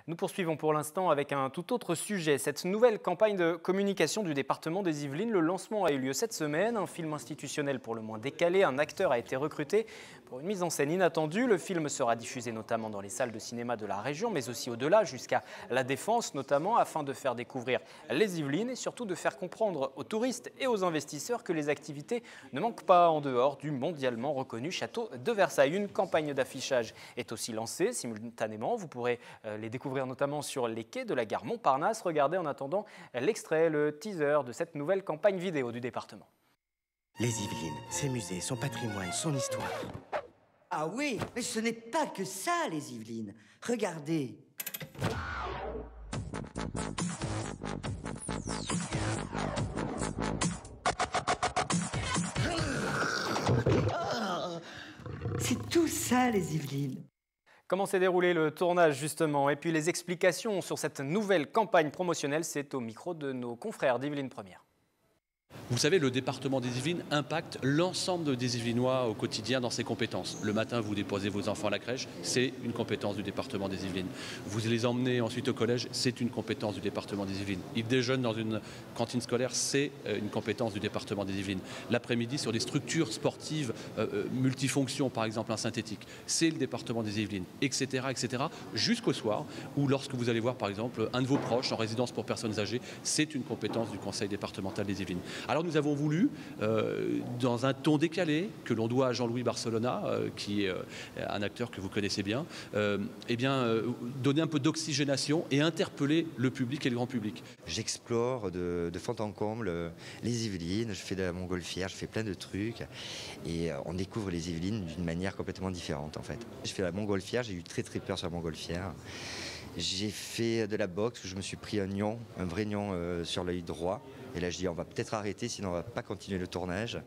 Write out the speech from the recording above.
Nous poursuivons pour l'instant avec un tout autre sujet. Cette nouvelle campagne de communication du département des Yvelines, le lancement a eu lieu cette semaine. Un film institutionnel pour le moins décalé. Un acteur a été recruté pour une mise en scène inattendue. Le film sera diffusé notamment dans les salles de cinéma de la région, mais aussi au-delà, jusqu'à La Défense notamment, afin de faire découvrir les Yvelines et surtout de faire comprendre aux touristes et aux investisseurs que les activités ne manquent pas en dehors du mondialement reconnu château de Versailles. Une campagne d'affichage est aussi lancée simultanément. Vous pourrez les découvrir notamment sur les quais de la gare Montparnasse. Regardez en attendant l'extrait, le teaser de cette nouvelle campagne vidéo du département. Les Yvelines, ses musées, son patrimoine, son histoire. Ah oui, mais ce n'est pas que ça, les Yvelines. Regardez. C'est tout ça, les Yvelines. Comment s'est déroulé le tournage justement? Et puis les explications sur cette nouvelle campagne promotionnelle, c'est au micro de nos confrères d'Yvelines Première. Vous savez, le département des Yvelines impacte l'ensemble des Yvelinois au quotidien dans ses compétences. Le matin, vous déposez vos enfants à la crèche, c'est une compétence du département des Yvelines. Vous les emmenez ensuite au collège, c'est une compétence du département des Yvelines. Ils déjeunent dans une cantine scolaire, c'est une compétence du département des Yvelines. L'après-midi, sur des structures sportives multifonctions, par exemple un synthétique, c'est le département des Yvelines, etc., etc., jusqu'au soir, où lorsque vous allez voir, par exemple, un de vos proches en résidence pour personnes âgées, c'est une compétence du conseil départemental des Yvelines. Alors nous avons voulu, dans un ton décalé, que l'on doit à Jean-Louis Barcelona, qui est un acteur que vous connaissez bien, donner un peu d'oxygénation et interpeller le public et le grand public. J'explore de fond en comble les Yvelines, je fais de la montgolfière, je fais plein de trucs et on découvre les Yvelines d'une manière complètement différente en fait. Je fais la montgolfière, j'ai eu très peur sur la montgolfière. J'ai fait de la boxe où je me suis pris un vrai nion sur l'œil droit. Et là je dis on va peut-être arrêter sinon on va pas continuer le tournage.